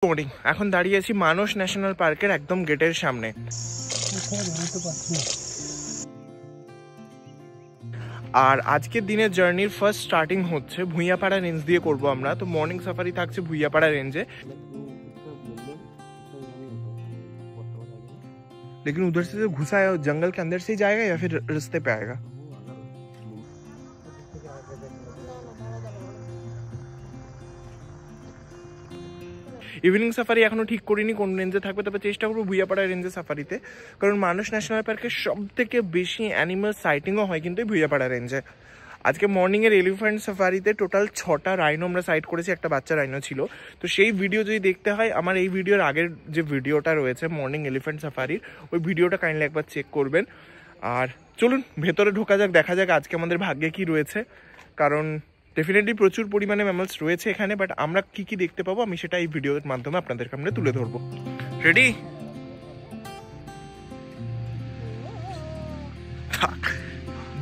Morning, এখন দাঁড়িয়ে আছি মানস ন্যাশনাল পার্কের একদম গেটের সামনে। আর আজকের দিনের জার্নির ফার্স্ট স্টার্টিং হচ্ছে ভুইয়াপাড়া রেঞ্জ দিয়ে করব আমরা। তো মর্নিং সাফারি থাকছে ভুইয়াপাড়া রেঞ্জে। लेकिन उधर से जो घुसा है जंगल के अंदर से ही जाएगा या फिर रास्ते पे आएगा? ইভিনিং সাফারি এখনো ঠিক করিনি কোন রেঞ্জে থাকবে, তবে চেষ্টা করবো ভুইয়াপাড়া রেঞ্জে সাফারিতে, কারণ মানস ন্যাশনাল পার্কের সব থেকে বেশি অ্যানিমাল সাইটিংও হয় কিন্তু ভুইয়াপাড়া রেঞ্জে। আজকে মর্নিংয়ের এলিফ্যান্ট সাফারিতে টোটাল 6টা রাইনো আমরা সাইট করেছি, একটা বাচ্চা রাইনো ছিল। তো সেই ভিডিও যদি দেখতে হয়, আমার এই ভিডিওর আগের যে ভিডিওটা রয়েছে মর্নিং এলিফ্যান্ট সাফারির, ওই ভিডিওটা কাইন্ডলি একবার চেক করবেন। আর চলুন ভেতরে ঢোকা যাক, দেখা যাক আজকে আমাদের ভাগ্যে কি রয়েছে, কারণ ডেফিনেটলি প্রচুর পরিমাণে ম্যামলস রয়েছে এখানে, বাট আমরা কি কি দেখতে পাবো আমি সেটা এই ভিডিওর মাধ্যমে আপনাদের সামনে তুলে ধরবো। রেডি?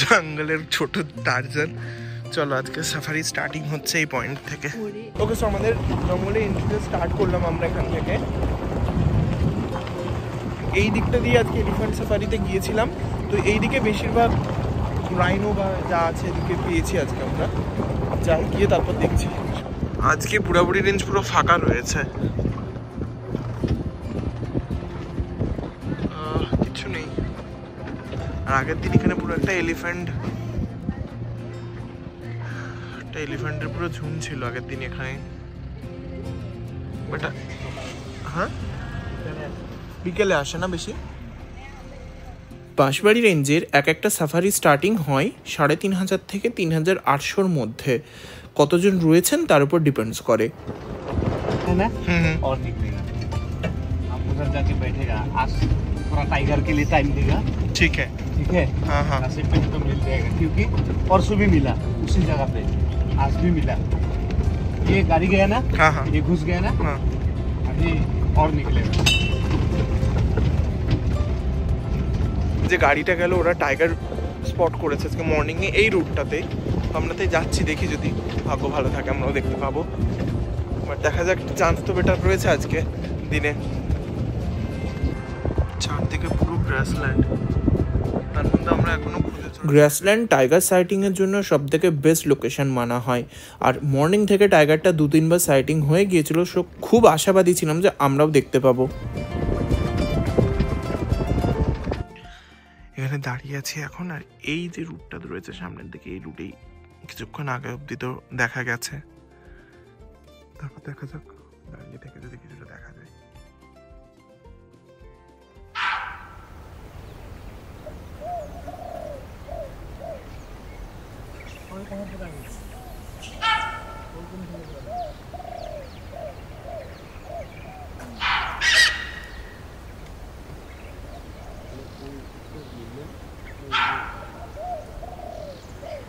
জঙ্গলের ছোট টার্জান। চলো আজকে সাফারি স্টার্টিং হচ্ছে এই পয়েন্ট থেকে। ওকে, সো আমাদের জঙ্গলে এন্ট্রিতে স্টার্ট করলাম আমরা এখান থেকে। এই দিকটা দিয়ে আজকে এলিফ্যান্ট সাফারিতে গিয়েছিলাম, তো এই দিকে বেশিরভাগ রাইনো বা যা আছে এদিকে পেয়েছি আজকে আমরা। যাই গিয়ে তারপর দেখছি। আজকে বুড়াবুড়ি রেঞ্জ পুরো ফাঁকা রয়েছে, কিছু নেই। আর আগের দিন এখানে পুরো একটা এলিফ্যান্টের পুরো ঝুম ছিল আগের দিন এখানে। বাট হ্যাঁ, বিকেলে আসে না বেশি। বাঁশবাড়ি রেঞ্জের এক একটা সাফারি স্টার্টিং হয় 3500 থেকে 3800-র মধ্যে। কতজন রয়েছেন তার উপর ডিপেন্ডস করে। टाइगर के लिए टाइम देगा। ठीक है, ठीक है। हाँ हाँ, रास्ते पे तो मिल जाएगा, क्योंकि परसों भी मिला उसी जगह पे, आज भी मिला। ये गाड़ी गया ना, हाँ हाँ, ये घुस गया ना, हाँ। अभी और निकलेगा। যে গাড়িটা গেল ওরা টাইগার স্পট করেছে আজকে মর্নিংয়ে এই রুটটাতে। আমরা তাই যাচ্ছি, দেখি যদি ভাগ্য ভালো থাকে আমরাও দেখতে পাবো। বাট দেখা যাক, চান্স তো বেটার রয়েছে আজকে দিনে। চারদিকে পুরো গ্রাসল্যান্ড, তার মধ্যে আমরা এখনো গ্রাসল্যান্ড টাইগার সাইটিংয়ের জন্য সব থেকে বেস্ট লোকেশন মানা হয়। আর মর্নিং থেকে টাইগারটা 2-3বার সাইটিং হয়ে গিয়েছিল, সো খুব আশাবাদী ছিলাম যে আমরাও দেখতে পাবো। এখানে দাঁড়িয়ে আছি এখন, আর এই যে রুটটা রয়েছে সামনের দিকে, এই রুটেই কিছুক্ষণ আগে অব্দি তো দেখা গেছে। তারপর দেখা যাক দাঁড়িয়ে থেকে যদি কিছুটা দেখা যায়।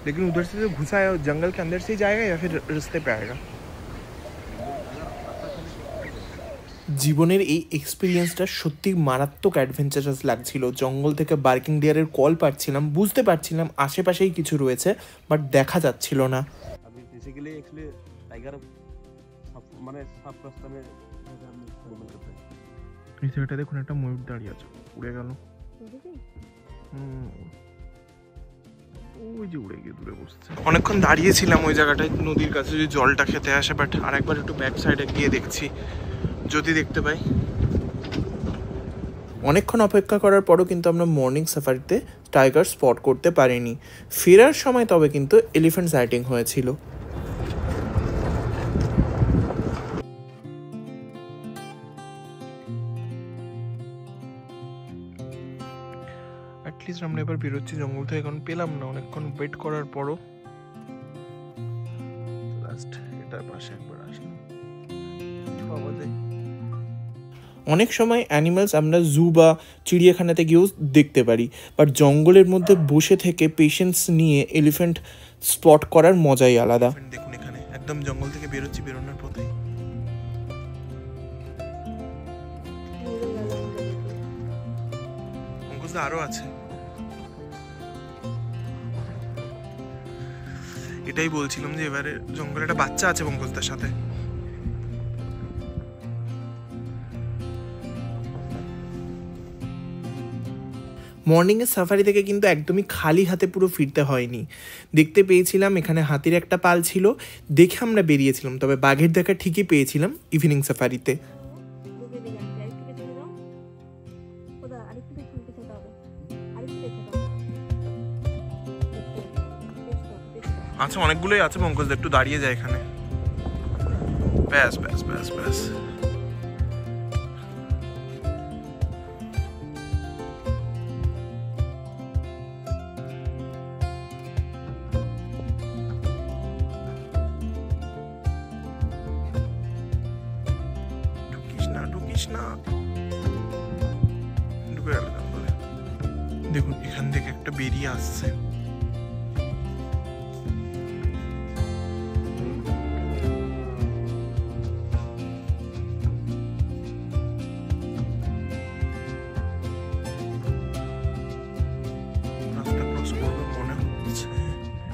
लेकिन उधर से जो घुसा है जंगल के अंदर से ही जाएगा या फिर रास्ते पे आएगा? জীবনের এই এক্সপিরিয়েন্সটা সত্যি মারাত্মক অ্যাডভেঞ্চারাস লাগছিল। জঙ্গল থেকে বার্কিং ডিয়ারের কল পাচ্ছিলাম, বুঝতে পারছিলাম আশেপাশেই কিছু রয়েছে, বাট দেখা যাচ্ছিল না। এই জায়গাটা দেখুন, একটা ময়ূর দাঁড়িয়ে আছে, উড়ে গেল। ওই যে উড়ে গিয়ে দূরে বসছে। অনেকক্ষণ দাঁড়িয়েছিলাম ওই জায়গাটায় নদীর কাছে, যদি জলটা খেতে আসে, বাট আর একবার একটু ব্যাক সাইডে গিয়ে দেখছি যদি দেখতে পাই। অনেকক্ষণ অপেক্ষা করার পরও কিন্তু আমরা মর্নিং সাফারিতে টাইগার স্পট করতে পারিনি। ফেরার সময় তবে কিন্তু এলিফ্যান্ট সাইটিং হয়েছিল। অ্যাটলিস্ট আমরা এবার বেরোচ্ছি জঙ্গল থেকে, এখন পেলাম না অনেকক্ষণ ওয়েট করার পরও। লাস্ট এটার পাশে একবার আসলাম, পাওয়া যায়। অনেক সময় অ্যানিমালস আমরা জু বা চিড়িয়াখানাতে গিয়েও দেখতে পারি, বাট জঙ্গলের মধ্যে বসে থেকে পেশেন্স নিয়ে এলিফ্যান্ট স্পট করার মজাই আলাদা। দেখুন এখানে একদম জঙ্গল থেকে বেরোচ্ছি, বেরোনোর পথে অঙ্কুশ আরো আছে। এটাই বলছিলাম যে এবারে জঙ্গলে একটা বাচ্চা আছে পঙ্কজদার সাথে। মর্নিংয়ের সাফারি থেকে কিন্তু একদমই খালি হাতে পুরো ফিরতে হয়নি। দেখতে পেয়েছিলাম এখানে হাতির একটা পাল ছিল, দেখে আমরা বেরিয়েছিলাম, তবে বাঘের দেখা ঠিকই পেয়েছিলাম ইভিনিং সাফারিতে। আচ্ছা, অনেকগুলোই আছে পঙ্কজ, একটু দাঁড়িয়ে যায় এখানে। ব্যাস ব্যাস ব্যাস ব্যাস। দেখুন এখান থেকে একটা বেরিয়ে আসছে।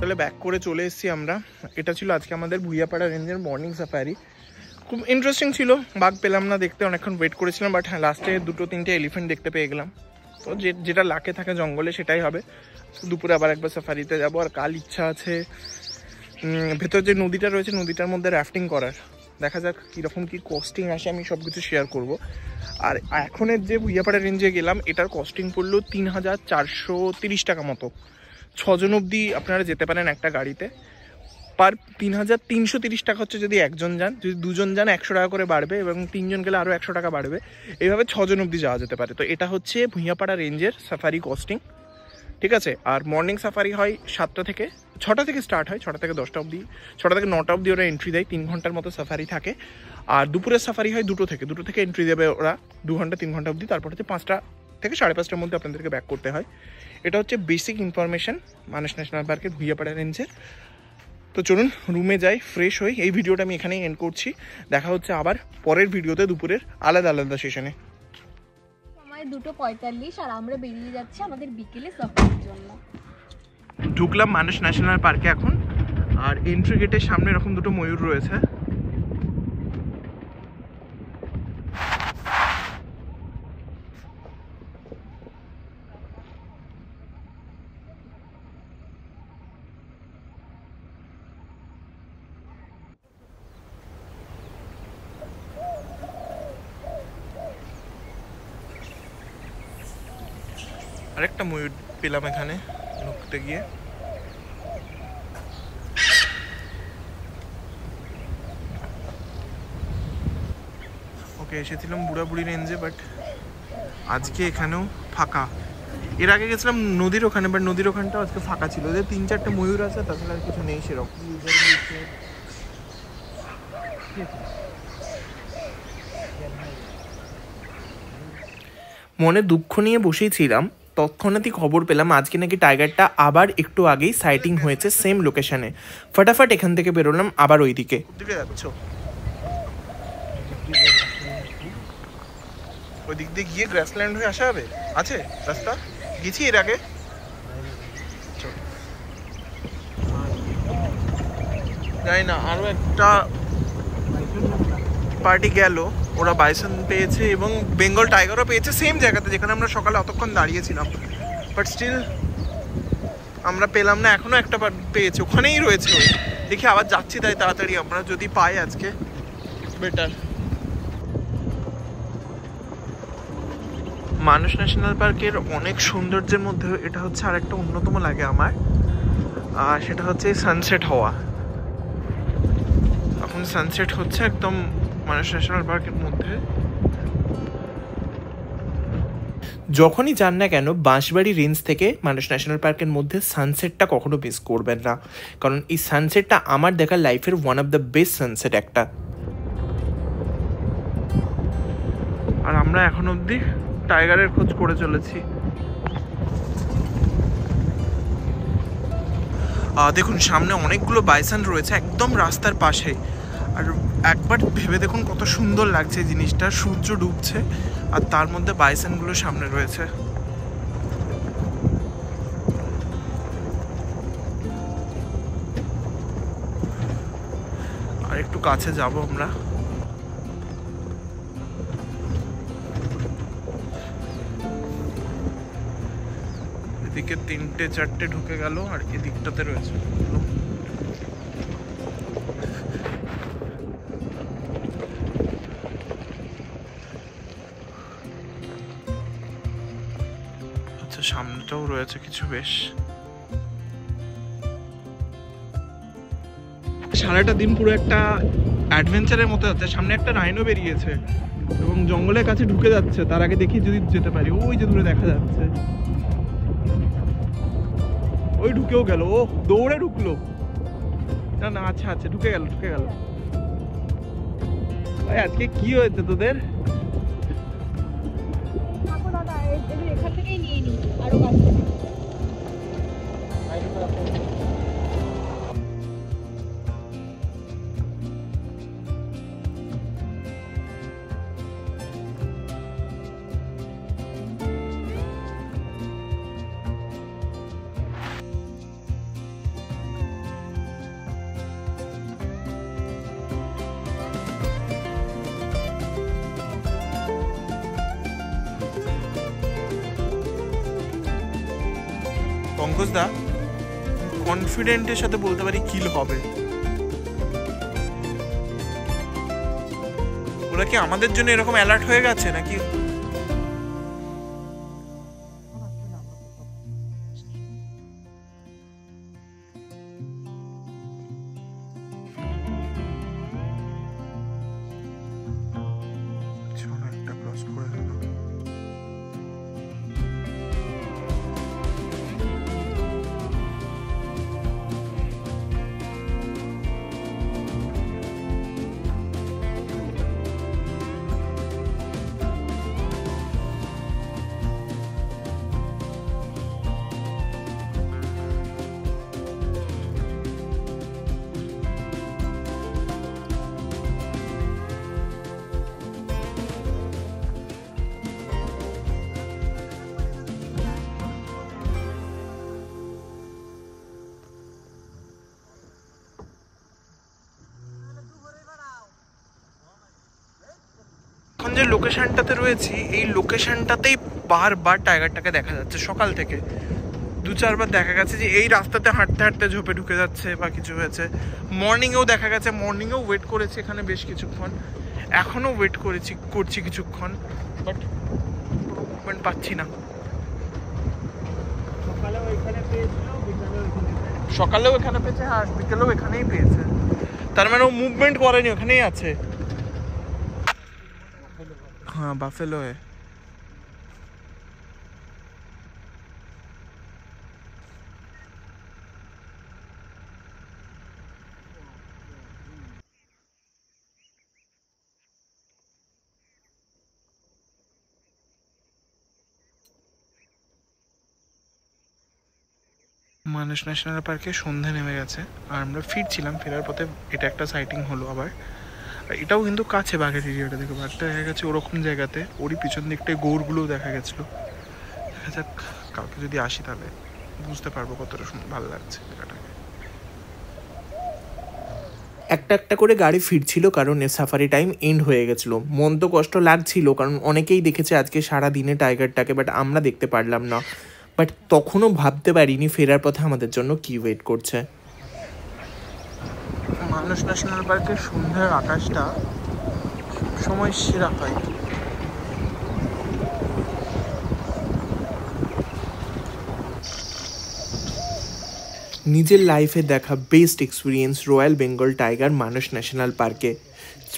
তাহলে ব্যাক করে চলে এসেছি আমরা। এটা ছিল আজকে আমাদের ভুইয়াপাড়া রেঞ্জের মর্নিং সাফারি। খুব ইন্টারেস্টিং ছিল, বাঘ পেলাম না দেখতে, অনেকক্ষণ ওয়েট করেছিলাম, বাট হ্যাঁ লাস্টে 2-3টে এলিফ্যান্ট দেখতে পেয়ে গেলাম। তো যেটা লাকে থাকে জঙ্গলে সেটাই হবে। দুপুরে আবার একবার সাফারিতে যাবো। আর কাল ইচ্ছা আছে ভেতর যে নদীটা রয়েছে নদীটার মধ্যে রাফটিং করার। দেখা যাক কীরকম কী কস্টিং আসে, আমি সব কিছু শেয়ার করবো। আর এখনের যে ভুইয়াপাড়া রেঞ্জে গেলাম এটার কস্টিং পড়লো 3,430 টাকা মতো। 6 জন অবধি আপনারা যেতে পারেন একটা গাড়িতে। পার 3,330 টাকা হচ্ছে যদি একজন যান, যদি দুজন যান 100 টাকা করে বাড়বে, এবং 3 জন গেলে আরও 100 টাকা বাড়বে। এইভাবে 6 জন অবধি যাওয়া যেতে পারে। তো এটা হচ্ছে ভুইয়াপাড়া রেঞ্জের সাফারি কস্টিং, ঠিক আছে। আর মর্নিং সাফারি হয় 7টা থেকে 6টা থেকে স্টার্ট হয়, 6টা থেকে 10টা অবধি, 6টা থেকে 9টা অবধি ওরা এন্ট্রি দেয়, 3 ঘন্টার মতো সাফারি থাকে। আর দুপুরের সাফারি হয় 2টো থেকে এন্ট্রি দেবে ওরা 2 ঘন্টা 3 ঘন্টা অবধি। তারপর হচ্ছে 5টা থেকে 5:30টার মধ্যে আপনাদেরকে ব্যাক করতে হয়। এটা হচ্ছে বেসিক ইনফরমেশন মানস ন্যাশনাল পার্কের ভুইয়াপাড়া রেঞ্জের। তো চলুন রুমে যাই, ফ্রেশ হই। এই ভিডিওটা আমি এখানেই এন্ড করছি। দেখা হচ্ছে আবার পরের ভিডিওতে দুপুরের আলাদা আলাদা সেশনে। সময় 2:45 আর আমরা বেরিয়ে যাচ্ছি আমাদের বিকেলে সাফারির জন্য। ঢুকলাম মানস ন্যাশনাল পার্কে এখন। আর এন্ট্রি গেটের সামনে এরকম 2টো ময়ূর রয়েছে। আরেকটা ময়ূর পেলাম এখানে ঢুকতে গিয়ে। ওকে, এসেছিলাম বুড়াবুড়ি রেঞ্জে, বাট আজকে এখানেও ফাঁকা। এর আগে গেছিলাম নদীর ওখানে, বাট নদীর ওখানটাও আজকে ফাঁকা ছিল। যে 3-4টে ময়ূর আছে, তাছাড়া আর কিছু নেই সেরকম। মনে দুঃখ নিয়ে বসেই ছিলাম, তৎক্ষণাৎই খবর পেলাম আজকে নাকি টাইগারটা আবার একটু আগেই সাইটিং হয়েছে সেম লোকেশনে। ফটাফট এখান থেকে বেরোলাম আবার ওই দিকে। যাচ্ছ ওই দিক দিয়ে গিয়ে গ্রাসল্যান্ড হয়ে আসা হবে, আছে রাস্তা, গেছি এর আগে। জানি না, আরও একটা পার্টি গেল, ওরা বাইসন পেয়েছে এবং বেঙ্গল টাইগারও পেয়েছে সেম জায়গাতে যেখানে আমরা সকালে অতক্ষণ দাঁড়িয়েছিলাম। বাট স্টিল আমরা পেলাম না, এখনো একটা পেয়েছে, ওখানেই রয়েছে। দেখি আবার যাচ্ছি তাই তাড়াতাড়ি, আমরা যদি পাই আজকে বেটার। মানস ন্যাশনাল পার্কের অনেক সৌন্দর্যের মধ্যে এটা হচ্ছে আরেকটা অন্যতম লাগে আমার, আর সেটা হচ্ছে সানসেট হওয়া। এখন সানসেট হচ্ছে একদম মানস ন্যাশনাল পার্কের মধ্যে। যখনই যান না কেন বাঁশবাড়ি রেঞ্জ থেকে মানস ন্যাশনাল পার্কের মধ্যে সানসেটটা কখনো মিস করবেন না, কারণ এই সানসেটটা আমার দেখা লাইফের one of the best sunset একটা। আর আমরা এখন অবধি টাইগারের খোঁজ করে চলেছি। দেখুন সামনে অনেকগুলো বাইসন রয়েছে একদম রাস্তার পাশে। আর একবার ভেবে দেখুন কত সুন্দর লাগছে জিনিসটা, সূর্য ডুবছে আর তার মধ্যে বাইসনগুলো সামনে রয়েছে। আর একটু কাছে যাব আমরা। এদিকে 3টে 4টে ঢুকে গেল, আর এদিকটাতে রয়েছে। আচ্ছা, সামনেটাও রয়েছে কিছু বেশ। সারাটা দিন পুরো একটা অ্যাডভেঞ্চারের মতো যাচ্ছে। সামনে একটা রাইনো বেরিয়েছে এবং জঙ্গলের কাছে ঢুকে যাচ্ছে। তার আগে দেখি যদি যেতে পারি। ওই যে দূরে দেখা যাচ্ছে, ওই ঢুকেও গেল। ও দৌড়ে ঢুকলো। না না, আচ্ছা আচ্ছা, ঢুকে গেল ঢুকে গেল। ভাই আজকে কি হয়েছে তোদের? দাদা এখান থেকেই নিয়ে নি আরো কাছ থেকে। পঙ্কজ দা কনফিডেন্টের সাথে বলতে পারি কিল হবে। ওরা কি আমাদের জন্য এরকম অ্যালার্ট হয়ে গেছে নাকি? একটা ক্রস করে দিল। এখন যে লোকেশনটাতে রয়েছি, এই লোকেশনটাতেই বারবার টাইগারটাকে দেখা যাচ্ছে সকাল থেকে। 2-4 বার দেখা গেছে যে এই রাস্তাতে হাঁটতে হাঁটতে ঝোপে ঢুকে যাচ্ছে বা কিছু হয়েছে। মর্নিংয়েও দেখা গেছে, মর্নিংয়েও ওয়েট করেছি এখানে বেশ কিছুক্ষণ, এখনও ওয়েট করছি কিছুক্ষণ, বাট মুভমেন্ট পাচ্ছি না। সকালেও এখানে পেয়েছে, আর বিকেলেও এখানেই পেয়েছে। তার মানে ও মুভমেন্ট করেনি, ওখানেই আছে। हाँ बाफेलो है। মানস ন্যাশনাল পার্কে সন্ধ্যা নেমে গেছে আর আমরা ফিরছিলাম। ফেরার পথে এটা একটা সাইটিং হলো আবার। এটাও কিন্তু কাছে বাঘের এরিয়াটা, দেখো বাঘটা দেখা গেছে ওরকম জায়গাতে। ওরই পিছন দিকটায় গৌড়গুলোও দেখা গেছিলো। দেখা যাক কালকে যদি আসি তাহলে বুঝতে পারবো কতটা ভালো লাগছে জায়গাটাকে। একটা একটা করে গাড়ি ফিরছিল কারণ সাফারি টাইম এন্ড হয়ে গেছিলো। মন তো কষ্ট লাগছিল কারণ অনেকেই দেখেছে আজকে সারা দিনে টাইগারটাকে, বাট আমরা দেখতে পারলাম না। বাট তখনও ভাবতে পারিনি ফেরার পথে আমাদের জন্য কি ওয়েট করছে। মানস ন্যাশনাল পার্কের সন্ধ্যার আকাশটা সময় সেরা হয়। নিজের লাইফে দেখা best experience royal Bengal tiger Manas national পার্কে।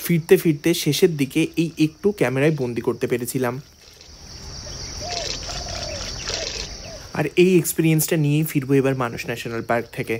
ফিরতে ফিরতে শেষের দিকে এই একটু ক্যামেরায় বন্দি করতে পেরেছিলাম। আর এই এক্সপিরিয়েন্সটা নিয়েই ফিরবো এবার মানস ন্যাশনাল পার্ক থেকে।